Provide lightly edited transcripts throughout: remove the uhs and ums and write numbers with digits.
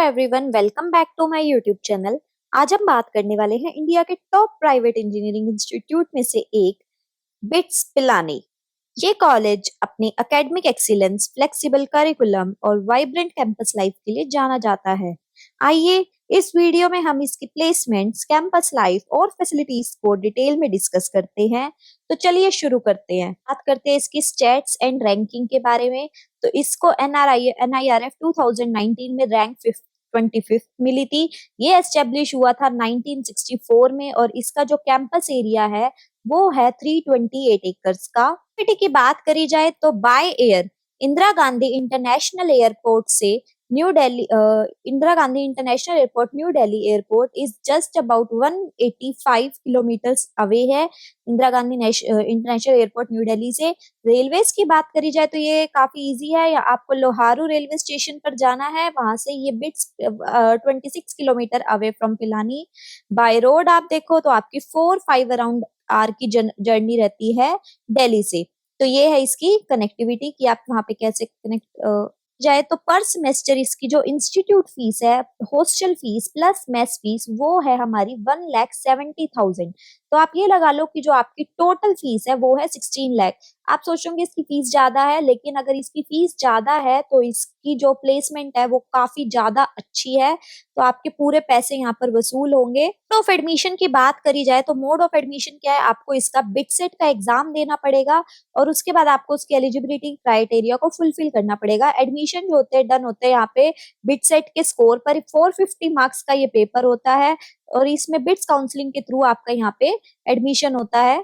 Everyone, welcome back to my YouTube channel. आज हम बात करने वाले हैं इंडिया के टॉप प्राइवेट इंजीनियरिंग इंस्टीट्यूट में से एक बिट्स पिलानी। ये कॉलेज अपने एकेडमिक एक्सीलेंस, फ्लेक्सिबल करिकुलम और वाइब्रेंट कैंपस लाइफ के लिए जाना जाता है। आइए इस वीडियो में हम इसकी प्लेसमेंट्स, कैंपस लाइफ और फैसिलिटीज को डिटेल में डिस्कस करते हैं। तो चलिए शुरू करते हैं। बात करते हैं इसकी स्टैट्स एंड रैंकिंग के बारे में। तो इसको NIRF 2019 में रैंक 25th मिली थी। ये एस्टेब्लिश हुआ था 1964 में और इसका जो कैंपस एरिया है वो है 328 एकर्स का। सिटी की बात करी जाए तो by air Indira Gandhi international airport से New Delhi Indira Gandhi international airport New Delhi airport is just about 185 kilometres away है। Indira Gandhi international airport New Delhi से। रेलवेज की बात करी जाए तो ये काफी इजी है। आपको लोहारू रेलवे स्टेशन पर जाना है, वहां से ये bits 26 kilometre away from Pilani. By road आप देखो तो आपकी 4-5 अराउंड आवर की जर्नी रहती है दिल्ली से। तो ये है इसकी कनेक्टिविटी कि आप वहां पे कैसे कनेक्ट जाए। तो पर सेमेस्टर इसकी जो इंस्टीट्यूट फीस है, hostel fees plus mess fees, वो है हमारी 1,70,000। तो आप ये लगा लो कि जो आपकी टोटल फीस है वो है 16 लाख। आप सोचोगे इसकी फीस ज्यादा है, लेकिन अगर इसकी फीस ज्यादा है तो इसकी जो प्लेसमेंट है वो काफी ज्यादा अच्छी है। तो आपके पूरे पैसे यहाँ पर वसूल होंगे। मोड ऑफ एडमिशन की बात करी जाए तो मोड ऑफ एडमिशन क्या है, आपको इसका बिटसेट का एग्जाम देना पड़ेगा और उसके बाद आपको उसकी एलिजिबिलिटी क्राइटेरिया को फुलफिल करना पड़ेगा। एडमिशन जो होते हैं डन होते हैं यहाँ पे बिटसेट के स्कोर पर। 450 मार्क्स का ये पेपर होता है और इसमें बिट्स काउंसलिंग के थ्रू आपका यहाँ पे एडमिशन होता है।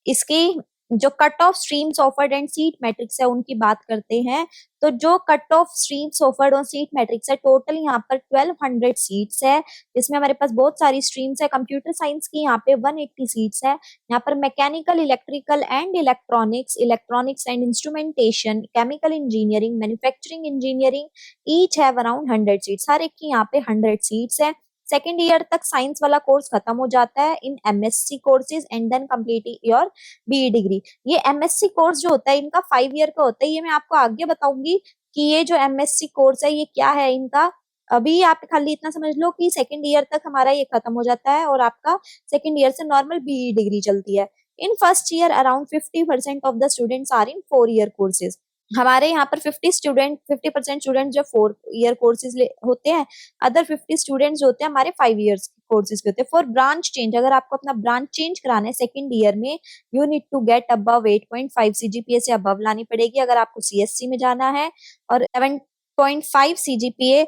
इसकी जो cut off streams offered and seat matrix है उनकी बात करते हैं। तो जो कट ऑफ स्ट्रीम्स ऑफर्ड और सीट मैट्रिक्स है, टोटल यहाँ पर 1200 सीट्स है। इसमें हमारे पास बहुत सारी स्ट्रीम्स है। कंप्यूटर साइंस की यहाँ पे 180 सीट्स है। यहाँ पर mechanical, electrical and electronics, electronics and instrumentation, chemical engineering, manufacturing engineering, each have around 100 seats. हर एक की यहाँ पे 100 सीट्स है। सेकेंड ईयर तक साइंस वाला कोर्स खत्म हो जाता है in MSc courses and then complete your BE degree. ये MSc कोर्स जो होता है इनका 5 ईयर का होता है। ये मैं आपको आगे बताऊंगी कि ये जो MSc कोर्स है ये क्या है इनका। अभी आप खाली इतना समझ लो कि सेकेंड ईयर तक हमारा ये खत्म हो जाता है और आपका सेकेंड ईयर से नॉर्मल BE डिग्री चलती है। In first year around 50% of the students are in 4 year courses. हमारे यहाँ पर 50% स्टूडेंट जो 4 ईयर कोर्सेज होते हैं, अदर 50 स्टूडेंट्स होते हैं हमारे 5 ईयर्स कोर्सेज के होते हैं। फॉर ब्रांच चेंज, अगर आपको अपना ब्रांच चेंज कराना है सेकंड ईयर में, you need to get above 8.5 CGPA से अबव लानी पड़ेगी अगर आपको CSC में जाना है, और 7.5 CGPA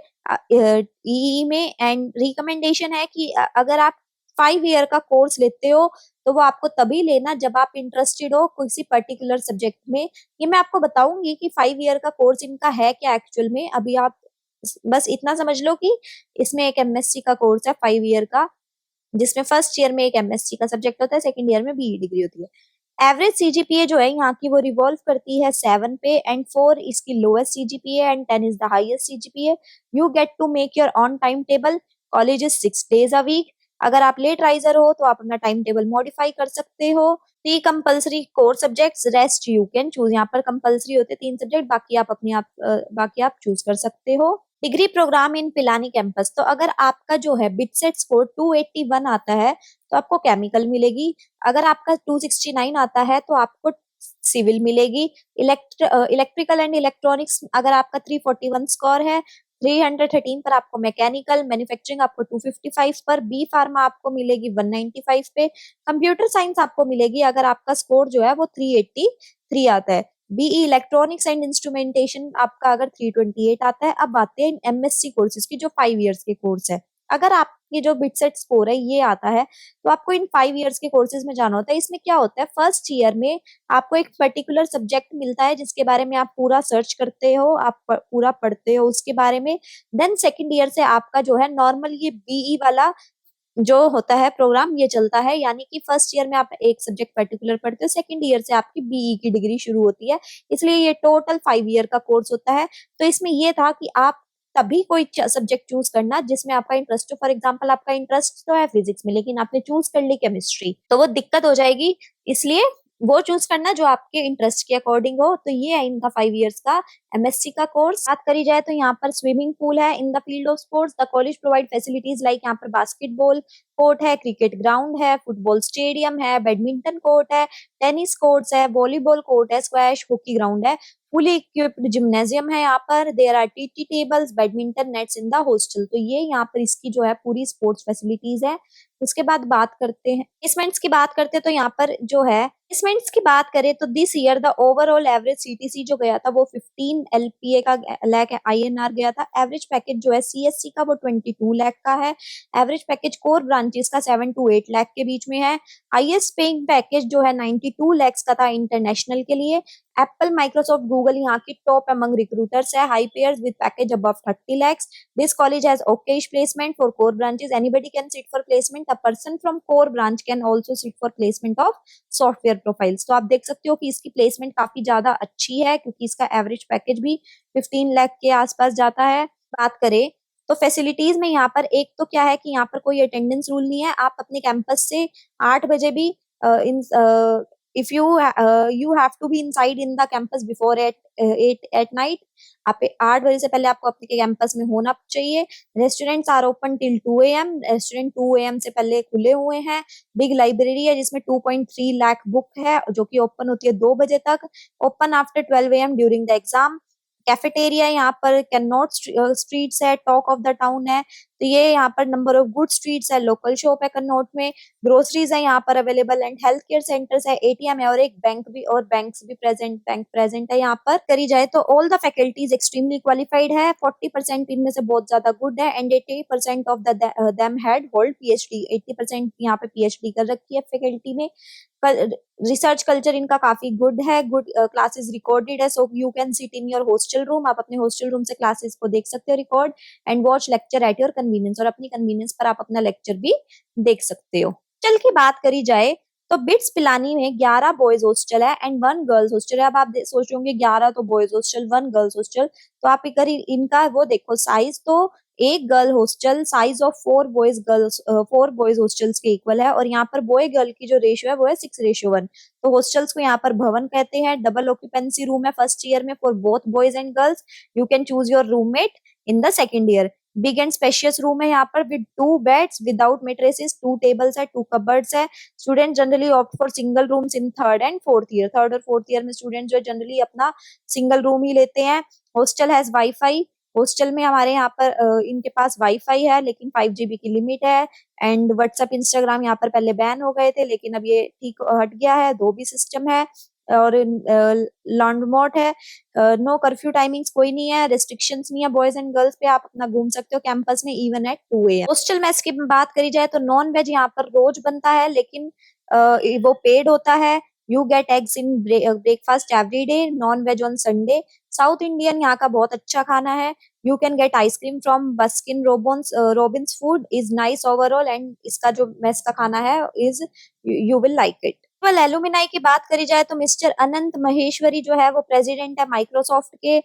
EE में। एंड रिकमेंडेशन है कि अगर आप 5 ईयर का कोर्स लेते हो तो वो आपको तभी लेना जब आप इंटरेस्टेड हो किसी पर्टिकुलर सब्जेक्ट में। ये मैं आपको बताऊंगी कि 5 ईयर का कोर्स इनका है क्या एक्चुअल में। अभी आप बस इतना समझ लो कि इसमें एक MSc का कोर्स है 5 ईयर का, जिसमें फर्स्ट ईयर में एक MSc का सब्जेक्ट होता है, सेकंड ईयर में BE डिग्री होती है। एवरेज CGPA जो है यहाँ की वो रिवॉल्व करती है 7 पे, एंड 4 इसकी lowest CGPA and 10 is the highest CGPA। You get to make your own time table. College is 6 days a week. अगर आप लेट राइजर हो तो आप अपना टाइम टेबल मॉडिफाई कर सकते हो। 3 compulsory core subjects, rest you can choose. यहाँ पर कंपल्सरी होते 3 सब्जेक्ट, बाकी आप चूज कर सकते हो। डिग्री प्रोग्राम इन पिलानी कैंपस। तो अगर आपका जो है बिटसेट स्कोर 281 आता है तो आपको केमिकल मिलेगी। अगर आपका 269 आता है तो आपको सिविल मिलेगी। इलेक्ट्रिकल एंड इलेक्ट्रॉनिक्स अगर आपका 341 स्कोर है, 313 पर आपको मैकेनिकल, मैन्युफैक्चरिंग आपको 255 पर, बी फार्मा आपको मिलेगी 195 पे, कंप्यूटर साइंस आपको मिलेगी अगर आपका स्कोर जो है वो 383 आता है। BE इलेक्ट्रॉनिक्स एंड इंस्ट्रूमेंटेशन आपका अगर 328 आता है। अब आते हैं MSc कोर्सेज की जो 5 इयर्स के कोर्स है। अगर आपके जो बिटसेट स्कोर है ये आता है तो आपको इन 5 इयर्स के कोर्सेज में जाना होता है। इसमें क्या होता है, फर्स्ट ईयर में आपको एक पर्टिकुलर सब्जेक्ट मिलता है जिसके बारे में आप पूरा सर्च करते हो, आप पूरा पढ़ते हो उसके बारे में। देन सेकंड ईयर से आपका जो है नॉर्मल ये BE वाला जो होता है प्रोग्राम ये चलता है, यानी कि फर्स्ट ईयर में आप एक सब्जेक्ट पर्टिकुलर पढ़ते हो, सेकंड ईयर से आपकी BE की डिग्री शुरू होती है। इसलिए ये टोटल 5 ईयर का कोर्स होता है। तो इसमें ये था कि आप तभी कोई सब्जेक्ट चूज करना जिसमें आपका इंटरेस्ट हो। फॉर एग्जाम्पल आपका इंटरेस्ट तो है फिजिक्स में लेकिन आपने चूज कर ली केमिस्ट्री तो वो दिक्कत हो जाएगी। इसलिए वो चूज करना जो आपके इंटरेस्ट के अकॉर्डिंग हो। तो ये है इनका 5 इयर्स का एमएससी का कोर्स। बात करी जाए तो यहाँ पर स्विमिंग पूल है। In the field of sports the college provide facilities like यहाँ पर बास्केटबॉल कोर्ट है, क्रिकेट ग्राउंड है, फुटबॉल स्टेडियम है, बैडमिंटन कोर्ट है, टेनिस कोर्ट्स है, वॉलीबॉल कोर्ट है, स्क्वैश, हॉकी ग्राउंड है, फुली इक्विप्ड जिम्नेजियम है। यहाँ पर there are TT tables, badminton nets in the hostel. तो ये यहाँ पर इसकी जो है पूरी स्पोर्ट्स फैसिलिटीज है। उसके बाद बात करते हैं प्लेसमेंट्स की। बात करते हैं तो यहाँ पर जो है प्लेसमेंट्स की बात करें तो this year the overall average CTC जो गया था वो 15 एलपीए का लाख आईएनआर गया था। एवरेज पैकेज जो है सीएससी का वो 22 लाख का है। एवरेज पैकेज कोर ब्रांचेस का 7 to 8 लाख के बीच में है। हाईएस्ट पेइंग पैकेज जो है 92 लैक्स का था इंटरनेशनल के लिए। एप्पल, माइक्रोसॉफ्ट, गूगल यहाँ की टॉप अमंग रिक्रूटर्स है। High pairs with package above 30 lakhs. This college has okay placement for core branches. Anybody can sit for placement. A person from core branch can also sit for placement of software profiles. तो आप देख सकते हो कि इसकी placement काफी ज्यादा अच्छी है क्योंकि इसका एवरेज पैकेज भी 15 लाख के आसपास जाता है। बात करें तो फैसिलिटीज में यहाँ पर एक तो क्या है कि यहाँ पर कोई अटेंडेंस रूल नहीं है। आप अपने कैंपस से 8 बजे भी in if you have to be inside in the campus before 8 at night. आप 8 बजे से पहले आपको अपने कैंपस में होना चाहिए। Restaurants are open till 2 AM। Restaurant 2 AM से पहले खुले हुए हैं। बिग लाइब्रेरी है जिसमें 2.3 लाख बुक है जो कि ओपन होती है 2 बजे तक। Open after 12 AM during the exam. Cafeteria यहाँ पर कैन नॉट स्ट्रीट्स है, टॉक ऑफ द टाउन है। तो ये यहाँ पर नंबर ऑफ गुड स्ट्रीट्स है, लोकल शॉप है कन्नौट में, ग्रोसरीज है यहाँ पर available and health care centres है, एटीएम है और एक बैंक्स भी प्रेजेंट है यहाँ पर। करी जाए तो all the faculties extremely qualified है। 40% इनमें से बहुत ज्यादा गुड है and 80% of them had hold PhD. 80% यहाँ पे पीएचडी कर रखी है फैकल्टी में। रिसर्च कल्चर इनका काफी गुड है। गुड क्लासेस रिकॉर्डेड है so you can sit in your hostel room. आप अपने हॉस्टल रूम से क्लासेस को देख सकते हो record and watch lecture at your convenience. और अपनी कन्वीनियंस पर आप अपना लेक्चर भी देख सकते हो। हॉस्टल की बात करी जाए तो बिट्स पिलानी में 11 बॉयज हॉस्टल है एंड 1 गर्ल्स हॉस्टल है। अब आप सोच रहे होंगे 11 तो बॉयज हॉस्टल 1 गर्ल्स हॉस्टल, तो आप इनका वो देखो साइज तो एक girl hostel size of 4 boys hostels के इक्वल है। और यहाँ पर बॉय गर्ल की जो रेशियो है वो है 6:1। तो हॉस्टल्स को यहाँ पर भवन कहते हैं। डबल ऑक्यूपेंसी रूम है फर्स्ट ईयर में for both boys and girls. You can choose your roommate in the second year. Big and spacious room है यहाँ पर with 2 beds without mattresses, 2 tables है, 2 कबर्ड्स है। Student generally opt for single rooms in third and fourth year. Third और fourth year में student जो generally अपना single room ही लेते हैं। Hostel has wifi. हॉस्टल में हमारे यहाँ पर इनके पास वाईफाई है लेकिन 5 GB की लिमिट है। एंड व्हाट्सएप इंस्टाग्राम यहाँ पर पहले बैन हो गए थे लेकिन अब ये ठीक हट गया है। धोबी सिस्टम है और लॉन्ड्रोमॉट है। नो कर्फ्यू टाइमिंग्स कोई नहीं है, रेस्ट्रिक्शंस नहीं है बॉयज एंड गर्ल्स पे। आप अपना घूम सकते हो कैंपस में even at 2 AM। Hostel mess की बात करी जाए तो नॉन वेज यहाँ पर रोज बनता है लेकिन वो पेड होता है। You get eggs in breakfast every day, non veg on Sunday. South Indian यहाँ का बहुत अच्छा खाना है। You can get ice cream from Baskin Robbins food is nice overall and इसका जो मेस का खाना है is you will like it. केवल एलुमिनाई की बात करी जाए तो मिस्टर अनंत महेश्वरी जो है वो प्रेसिडेंट है माइक्रोसॉफ्ट के।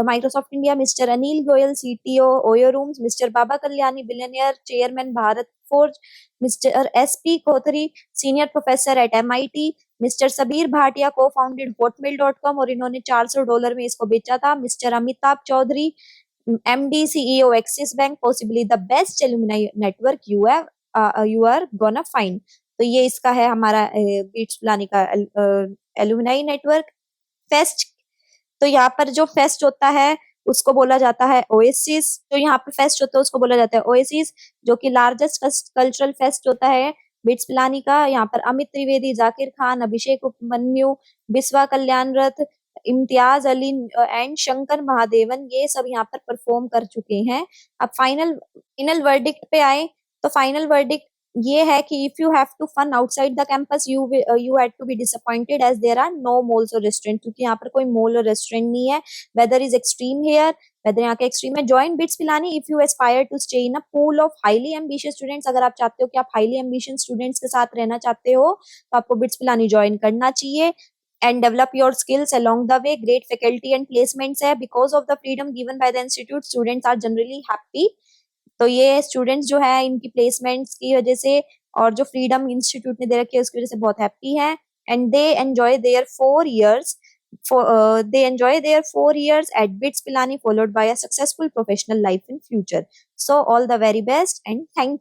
Microsoft India. Mister Anil Goyal CTO OYO rooms. Mister Baba Kalyani billionaire chairman Bharat forge. Mister SP कोथरी senior professor at MIT. Mister Sabir Bhatia को फाउंडेड hotmail.com और इन्होंने $400 में इसको बेचा था। Mister Amitabh Chaudhary MD CEO Axis Bank, possibly the best alumni network you are gonna find. तो ये इसका है हमारा बीट्स पिलानी का एलुमिनाई नेटवर्क। फेस्ट, तो यहाँ पर जो फेस्ट होता है उसको बोला जाता है ओएसिस। जो यहाँ पर फेस्ट होता है उसको बोला जाता है ओएसिस जो कि लार्जेस्ट कल्चरल फेस्ट होता है बिट्स पिलानी का। यहाँ पर अमित त्रिवेदी, जाकिर खान, अभिषेक उपमन्यु, बिस्वा कल्याण रथ, इम्तियाज अली एंड शंकर महादेवन ये सब यहाँ पर परफॉर्म कर चुके हैं। अब फाइनल वर्डिक्ट पे आए तो फाइनल वर्डिक्ट ये है कि if you have to fun outside the campus you had to be disappointed as there are no malls और रेस्टोरेंट, क्योंकि यहाँ पर कोई मॉल और रेस्टोरेंट नहीं है। Weather is extreme here, weather यहाँ के एक्सट्रीम है। Join BITS Pilani if you aspire to stay in a pool of highly ambitious students. अगर आप चाहते हो कि आप हाईली एम्बिशियस स्टूडेंट्स के साथ रहना चाहते हो तो आपको बिट्स पिलानी ज्वाइन करना चाहिए। And develop your skills along the way. Great faculty and placements है because of the freedom given by the institute. Students are generally happy. तो ये स्टूडेंट्स जो है इनकी प्लेसमेंट्स की वजह से और जो फ्रीडम इंस्टीट्यूट ने दे रखी है उसकी वजह से बहुत हैप्पी है। and they enjoy their 4 years at BITS Pilani, followed by a successful professional life in future. So all the very best and thank you.